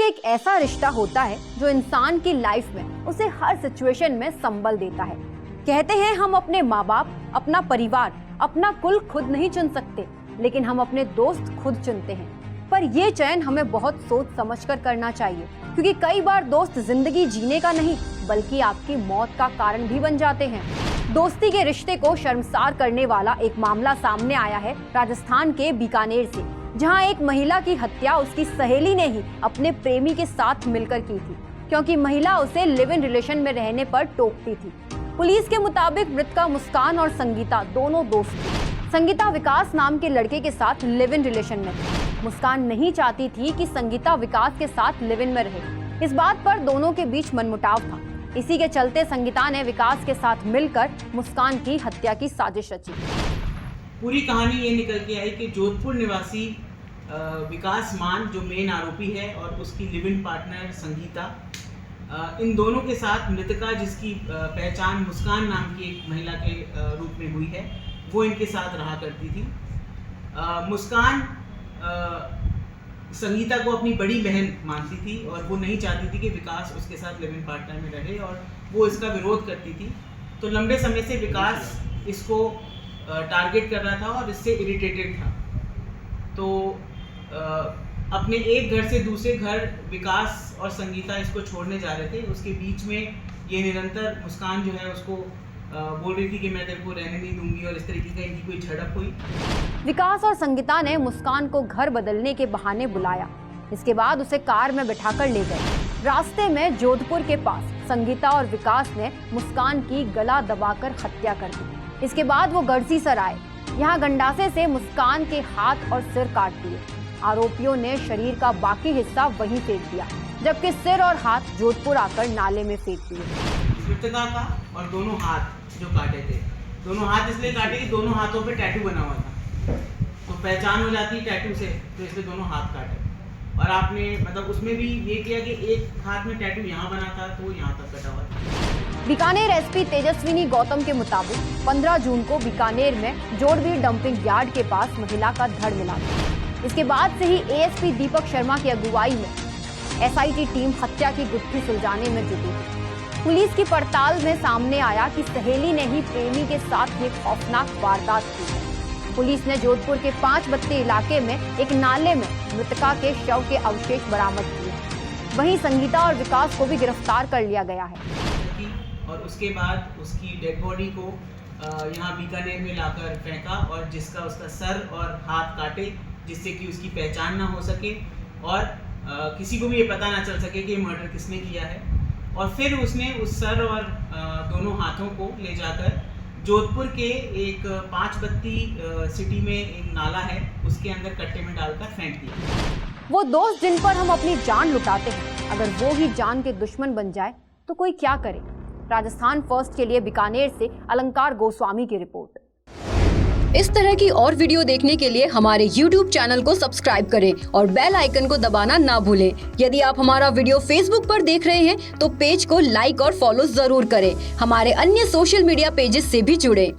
एक ऐसा रिश्ता होता है जो इंसान की लाइफ में उसे हर सिचुएशन में संबल देता है। कहते हैं हम अपने माँ बाप, अपना परिवार, अपना कुल खुद नहीं चुन सकते, लेकिन हम अपने दोस्त खुद चुनते हैं। पर ये चयन हमें बहुत सोच समझकर करना चाहिए, क्योंकि कई बार दोस्त जिंदगी जीने का नहीं बल्कि आपकी मौत का कारण भी बन जाते हैं। दोस्ती के रिश्ते को शर्मसार करने वाला एक मामला सामने आया है राजस्थान के बीकानेर से, जहां एक महिला की हत्या उसकी सहेली ने ही अपने प्रेमी के साथ मिलकर की थी, क्योंकि महिला उसे लिव इन रिलेशन में रहने पर टोकती थी। पुलिस के मुताबिक मृतका मुस्कान और संगीता दोनों दोस्त थी। संगीता विकास नाम के लड़के के साथ लिव इन रिलेशन में थी। मुस्कान नहीं चाहती थी कि संगीता विकास के साथ लिव इन में रहे। इस बात पर दोनों के बीच मनमुटाव था। इसी के चलते संगीता ने विकास के साथ मिलकर मुस्कान की हत्या की साजिश रची। पूरी कहानी ये निकल के आई कि जोधपुर निवासी विकास मान जो मेन आरोपी है और उसकी लिव इन पार्टनर संगीता, इन दोनों के साथ मृतका जिसकी पहचान मुस्कान नाम की एक महिला के रूप में हुई है, वो इनके साथ रहा करती थी। मुस्कान संगीता को अपनी बड़ी बहन मानती थी और वो नहीं चाहती थी कि विकास उसके साथ लिव इन पार्टनर में रहे, और वो इसका विरोध करती थी। तो लंबे समय से विकास इसको टारगेट कर रहा था और इससे इरिटेटेड था। तो अपने एक घर से दूसरे घर विकास और संगीता इसको छोड़ने जा रहे थे। उसके बीच में ये निरंतर मुस्कान जो है उसको बोल रही थी कि मैं तेरे को रहने नहीं दूंगी, और इस तरीके का इनकी कोई झड़प हुई। विकास और संगीता ने मुस्कान को घर बदलने के बहाने बुलाया। इसके बाद उसे कार में बिठाकर ले गए। रास्ते में जोधपुर के पास संगीता और विकास ने मुस्कान की गला दबाकर हत्या कर दी। इसके बाद वो गढ़सीसर आए। यहाँ गंडासे से मुस्कान के हाथ और सिर काट दिए। आरोपियों ने शरीर का बाकी हिस्सा वहीं फेंक दिया, जबकि सिर और हाथ जोधपुर आकर नाले में फेंक दिए। मृतका का और दोनों हाथ जो काटे थे, दोनों हाथ इसलिए काटे कि दोनों हाथों पे टैटू बना हुआ था, तो पहचान हो जाती टैटू से, तो इसलिए दोनों हाथ काटे। और आपने मतलब उसमें भी ये किया कि एक हाथ में टैटू यहाँ बना था तो यहाँ तक कटा हुआ था। बीकानेर एसपी तेजस्विनी गौतम के मुताबिक 15 जून को बीकानेर में जोड़बीर डंपिंग यार्ड के पास महिला का धड़ मिला था। इसके बाद से ही एएसपी दीपक शर्मा की अगुवाई में एसआईटी टीम हत्या की गुत्थी सुलझाने में जुटी थी। पुलिस की पड़ताल में सामने आया कि सहेली ने ही प्रेमी के साथ ये खौफनाक वारदात की। पुलिस ने जोधपुर के 5 बत्ती इलाके में एक नाले में मृतका के शव के अवशेष बरामद किए। वहीं संगीता और विकास को भी गिरफ्तार कर लिया गया है। और उसके बाद उसकी डेड बॉडी को यहाँ बीकानेर में लाकर फेंका, और जिसका उसका सर और हाथ काटे, जिससे कि उसकी पहचान ना हो सके और किसी को भी ये पता ना चल सके कि मर्डर किसने किया है। और फिर उसने उस सर और दोनों हाथों को ले जाकर जोधपुर के एक 5 बत्ती सिटी में एक नाला है, उसके अंदर कट्टे में डालकर फेंक दिया। वो दोस्त जिन पर हम अपनी जान लुटाते हैं, अगर वो ही जान के दुश्मन बन जाए तो कोई क्या करे। राजस्थान फर्स्ट के लिए बीकानेर से अलंकार गोस्वामी की रिपोर्ट। इस तरह की और वीडियो देखने के लिए हमारे YouTube चैनल को सब्सक्राइब करें और बेल आइकन को दबाना ना भूलें। यदि आप हमारा वीडियो Facebook पर देख रहे हैं तो पेज को लाइक और फॉलो जरूर करें। हमारे अन्य सोशल मीडिया पेजेस से भी जुड़ें।